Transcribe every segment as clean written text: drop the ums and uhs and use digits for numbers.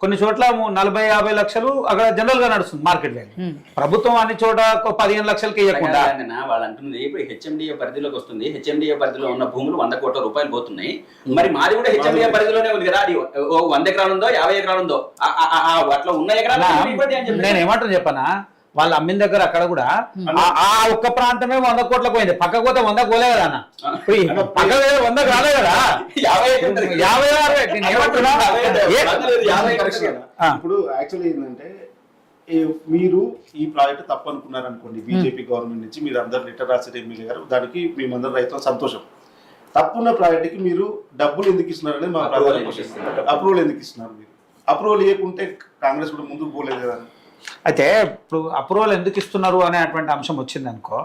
కొన్ని చోట్ల 40-50 లక్షలు అక్కడ జనరల్ గా నడుస్తుంది మార్కెట్ వాల్యూ. ప్రభుత్వం అన్ని చోట 15 లక్షలకి ఇవ్వకుండా వాళ్ళు అంటున్నది ఇప్పుడు హెచ్ఎండిఏ పరిధిలోకి వస్తుంది. హెచ్ఎండిఏ పరిధిలో ఉన్న భూములు 100 కోట్ల రూపాయలు పోతున్నాయి. మరి మాది కూడా హెచ్ఎండిఏ పరిధిలోనే ఉంది కదా. అది 100 ఎకరాలు ఉందో 50 ఎకరాలు ఉందో అట్లా ఉన్న ఎకరాలు నేను ఏమంటాను చెప్పనా, వాళ్ళు అమ్మిన దగ్గర అక్కడ కూడా ఆ ఒక్క ప్రాంతమే 100 కోట్లకు పోయింది. పక్కకు పోతే 100 పోలే కదా అన్న, పక్క 100 రాలే కదా. 50 ఇప్పుడు యాక్చువల్లీ ఏంటంటే మీరు ఈ ప్రాజెక్ట్ తప్పు అనుకున్నారు అనుకోండి, బీజేపీ గవర్నమెంట్ నుంచి మీరు అందరు లెటర్ రాశారు ఎమ్మెల్యే గారు, దానికి మేమందరం రైతులు సంతోషం. తప్పున్న ప్రాజెక్ట్కి మీరు డబ్బులు ఎందుకు ఇస్తున్నారని మా అప్రూవల్ ఎందుకు ఇస్తున్నారు? మీరు అప్రూవల్ ఇవ్వకుంటే కాంగ్రెస్ కూడా ముందుకు పోలేదు కదా. అయితే ఇప్పుడు అప్రూవల్ ఎందుకు ఇస్తున్నారు అనేటువంటి అంశం వచ్చింది అనుకో,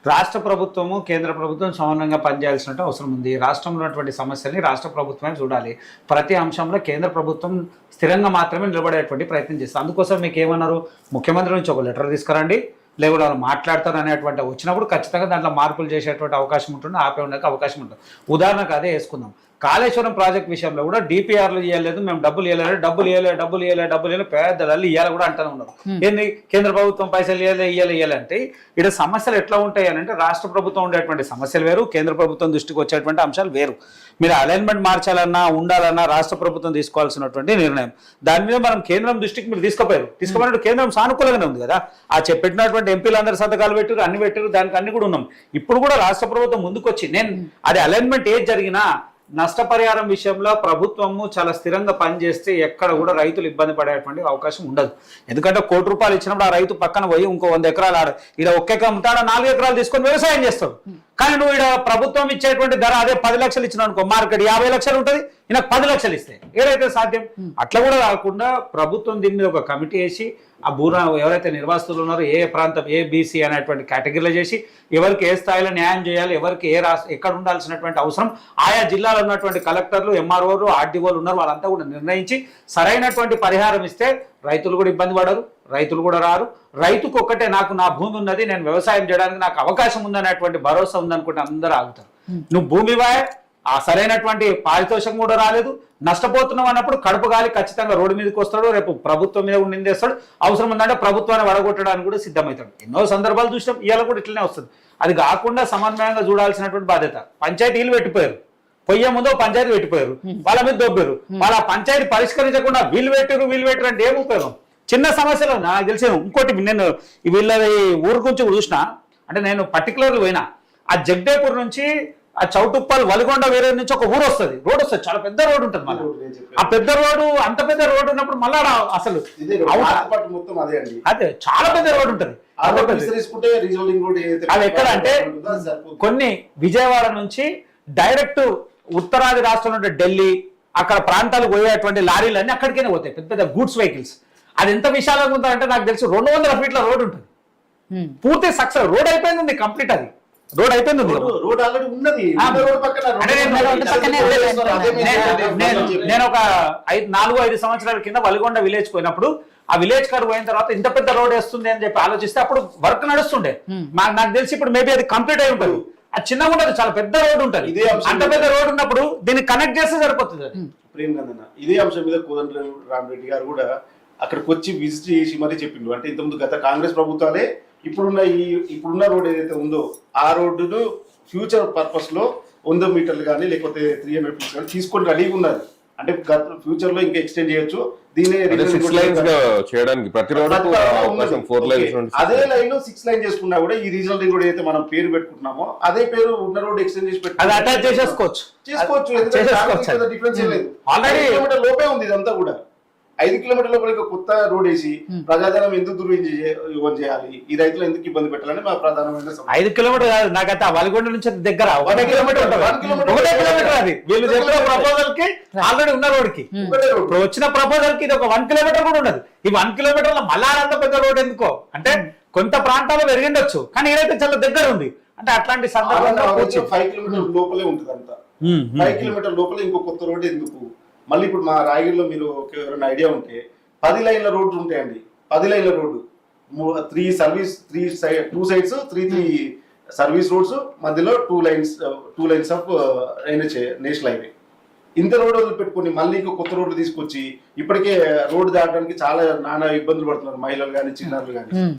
రాష్ట్ర ప్రభుత్వము కేంద్ర ప్రభుత్వం సమన్వయంగా పనిచేయాల్సిన అవసరం ఉంది. రాష్ట్రంలో ఉన్నటువంటి సమస్యల్ని రాష్ట్ర ప్రభుత్వమే చూడాలి. ప్రతి అంశంలో కేంద్ర ప్రభుత్వం స్థిరంగా మాత్రమే నిలబడేటువంటి ప్రయత్నం చేస్తుంది. అందుకోసం మీకు ఏమన్నారు, ముఖ్యమంత్రి నుంచి ఒక లెటర్ తీసుకురండి, లేకపోతే వాళ్ళు మాట్లాడతారు అనేటువంటి వచ్చినప్పుడు ఖచ్చితంగా దాంట్లో మార్పులు చేసేటువంటి అవకాశం ఉంటుంది, ఆపే ఉండడానికి అవకాశం ఉంటుంది. ఉదాహరణకు అదే వేసుకుందాం, కాళేశ్వరం ప్రాజెక్ట్ విషయంలో కూడా డిపిఆర్లు ఇవ్వలేదు, మేము డబ్బులు ఇవ్వలేదు పెద్ద లల్లి ఇవ్వాలి కూడా అంటూనే ఉన్నారు. ఏంది కేంద్ర ప్రభుత్వం పైసలు ఇవ్వాలి అంటే ఇక్కడ సమస్యలు ఎట్లా ఉంటాయి అని అంటే, రాష్ట్ర ప్రభుత్వం ఉండేటువంటి సమస్యలు వేరు, కేంద్ర ప్రభుత్వం దృష్టికి వచ్చేటువంటి అంశాలు వేరు. మీరు అలైన్మెంట్ మార్చాలన్నా ఉండాలన్నా రాష్ట్ర ప్రభుత్వం తీసుకోవాల్సినటువంటి నిర్ణయం. దాని మీద మనం కేంద్రం దృష్టికి మీరు తీసుకోపోయినట్టు కేంద్రం సానుకూలంగానే ఉంది కదా. ఆ చెప్పినటువంటి ఎంపీలు అందరు సంతకాలు పెట్టారు, అన్ని పెట్టారు, దానికి అన్ని కూడా ఉన్నాం. ఇప్పుడు కూడా రాష్ట్ర ప్రభుత్వం ముందుకు వచ్చి నేను అది అలైన్మెంట్ ఏది జరిగినా నష్టపరిహారం విషయంలో ప్రభుత్వము చాలా స్థిరంగా పనిచేస్తే ఎక్కడ కూడా రైతులు ఇబ్బంది పడేటువంటి అవకాశం ఉండదు. ఎందుకంటే ₹1 ఇచ్చినప్పుడు ఆ రైతు పక్కన పోయి ఇంకో 100 ఎకరాలు ఆడ ఇక్కడ 1 ఎకరం ఉంటాడు, 4 ఎకరాలు తీసుకొని వ్యవసాయం చేస్తాడు. కానీ నువ్వు ఇక్కడ ప్రభుత్వం ఇచ్చేటువంటి ధర అదే 10 లక్షలు ఇచ్చిన అనుకో, మార్కెట్ 50 లక్షలు ఉంటుంది, ఈయనకు 10 లక్షలు ఇస్తే ఏదైతే సాధ్యం. అట్లా కూడా కాకుండా ప్రభుత్వం దీని మీద ఒక కమిటీ వేసి ఆ భూరా ఎవరైతే నిర్వాసితులు ఉన్నారో ఏ ప్రాంతం ఏ బీసీ అనేటువంటి కేటగిరీలో చేసి ఎవరికి ఏ స్థాయిలో న్యాయం చేయాలి, ఎవరికి ఏ ఎక్కడ ఉండాల్సినటువంటి అవసరం ఆయా జిల్లాలో ఉన్నటువంటి కలెక్టర్లు, ఎంఆర్ఓలు, ఆర్డీఓలు ఉన్నారు, వాళ్ళంతా కూడా నిర్ణయించి సరైనటువంటి పరిహారం ఇస్తే రైతులు కూడా ఇబ్బంది పడరు, రైతులు కూడా రారు. రైతుకు ఒక్కటే నాకు నా భూమి ఉన్నది, నేను వ్యవసాయం చేయడానికి నాకు అవకాశం ఉందనేటువంటి భరోసా ఉందనుకుంటే అందరూ ఆగుతారు. నువ్వు భూమి వాయ ఆ సరైనటువంటి పారితోషికం కూడా రాలేదు, నష్టపోతున్నావు అన్నప్పుడు కడుపు గాలి ఖచ్చితంగా రోడ్డు మీదకి వస్తాడు, రేపు ప్రభుత్వం మీద కూడా నిందేస్తాడు, అవసరం ఉందంటే ప్రభుత్వాన్ని వడగొట్టడానికి కూడా సిద్ధమవుతాడు. ఎన్నో సందర్భాలు చూసినాం, ఇవాళ కూడా ఇట్లనే వస్తుంది. అది కాకుండా సమన్వయంగా చూడాల్సినటువంటి బాధ్యత. పంచాయతీలు పెట్టిపోయారు, పొయ్యే ముందు పంచాయతీ పెట్టిపోయారు, వాళ్ళ మీద దొబ్బారు, వాళ్ళ పంచాయతీ పరిష్కరించకుండా వీళ్ళు పెట్టారు అంటే ఏం ఉపయోగం? చిన్న సమస్యలు నాకు తెలిసిన ఇంకోటి, నేను వీళ్ళ ఊరు గురించి చూసిన అంటే నేను పర్టికులర్గా పోయినా, ఆ జగదేపూర్ నుంచి ఆ చౌటుప్పల్ వలిగొండ వేరే నుంచి ఒక ఊరు వస్తుంది, రోడ్ వస్తుంది, చాలా పెద్ద రోడ్ ఉంటుంది. మళ్ళీ ఆ పెద్ద రోడ్డు అంత పెద్ద రోడ్డు ఉన్నప్పుడు మళ్ళా అసలు అదే చాలా పెద్ద రోడ్ ఉంటుంది. అది ఎక్కడ అంటే కొన్ని విజయవాడ నుంచి డైరెక్ట్ ఉత్తరాది రాష్ట్రంలో ఉంటే ఢిల్లీ అక్కడ ప్రాంతాలకు పోయేటువంటి లారీలు అన్ని అక్కడికైనా పోతాయి, పెద్ద పెద్ద గూడ్స్ వెహికల్స్. అది ఎంత విశాలంగా ఉంటుందంటే నాకు తెలిసి 200 ఫీట్ల రోడ్ ఉంటుంది, పూర్తి సక్సెస్ రోడ్ అయిపోయింది, కంప్లీట్ అది రోడ్ అయిపోయింది. నేను ఒక 4-5 సంవత్సరాల కింద వలిగొండ విలేజ్ పోయినప్పుడు ఆ విలేజ్ కాడ పోయిన తర్వాత ఇంత పెద్ద రోడ్ వేస్తుంది అని చెప్పి ఆలోచిస్తే అప్పుడు వర్క్ నడుస్తుండే. నాకు తెలిసి ఇప్పుడు మేబీ అది కంప్లీట్ అయి ఉంటుంది. అది చిన్నగా ఉండదు, చాలా పెద్ద రోడ్ ఉంటుంది. అంత పెద్ద రోడ్ ఉన్నప్పుడు దీన్ని కనెక్ట్ చేస్తే సరిపోతుంది. ఇదే అంశం మీద కోదండరామిరెడ్డి గారు కూడా అక్కడికి వచ్చి విజిట్ చేసి మరీ చెప్పిండు. అంటే ఇంతకుముందు గత కాంగ్రెస్ ప్రభుత్వాలే ఇప్పుడున్న రోడ్ ఏదైతే ఉందో ఆ రోడ్డును ఫ్యూచర్ పర్పస్ లో 100 మీటర్లు కానీ లేకపోతే 300 ఫీట్స్ కానీ తీసుకొని రెడీగా ఉన్నారు. అంటే ఫ్యూచర్ లో ఇంకా ఎక్స్టెండ్ చేయొచ్చు. దీని అదే లైన్ లో 6 లైన్ చేసుకున్నా కూడా ఈ రీజనల్ రింగ్ రోడ్ అయితే మనం పేరు పెట్టుకుంటున్నామో అదే పేరు ఉన్న రోడ్ ఎక్స్టెండ్ చేసి చేసుకోవచ్చు. డిఫరెన్స్ ఏం లేదు, ఆల్రెడీ కిలోమీటర్ లోపే ఉంది ఇదంతా కూడా. 5 కిలోమీటర్ల లోపల కొత్త రోడ్ వేసి ప్రజాధనం ఎందుకు దుర్వినియోగం చేయాలి, ఈ రైతులు ఎందుకు ఇబ్బంది పెట్టాలని మా ప్రధానమైన 5 కిలోమీటర్ కాదు, నాకైతే వలిగొండ నుంచి దగ్గర 1 కిలోమీటర్ అది వీళ్ళు చెప్పిన ప్రపోజల్ కి ఆల్రెడీ ఉన్న రోడ్ కి ఇప్పుడు వచ్చిన ప్రపోజల్ కి ఇది ఒక 1 కిలోమీటర్ కూడా ఉండదు. ఈ 1 కిలోమీటర్ లో మళ్ళా అంత పెద్ద రోడ్ ఎందుకో అంటే కొంత ప్రాంతాల్లో పెరిగిండొచ్చు, కానీ ఏదైతే చాలా దగ్గర ఉంది. అంటే అట్లాంటి సందర్భంలో 5 కిలోమీటర్ లోపలే ఉంటుంది అంతా. 5 కిలోమీటర్ లోపల ఇంకో కొత్త రోడ్ ఎందుకు? మళ్ళీ ఇప్పుడు మా రాయగిరిలో మీరు ఎవరైనా ఐడియా ఉంటే 10 లైన్ల రోడ్లు ఉంటాయండి. 10 లైన్ల రోడ్డు, 2 సైడ్స్ 3 సర్వీస్ రోడ్స్, మధ్యలో 2 లైన్స్ ఆఫ్ నేషనల్ హైవే. ఇంత రోడ్డు వదిలిపెట్టుకొని మళ్ళీ ఇంకో కొత్త రోడ్లు తీసుకొచ్చి ఇప్పటికే రోడ్డు దాటడానికి చాలా నానా ఇబ్బందులు పడుతున్నారు మహిళలు కానీ చిన్నారులు కానీ.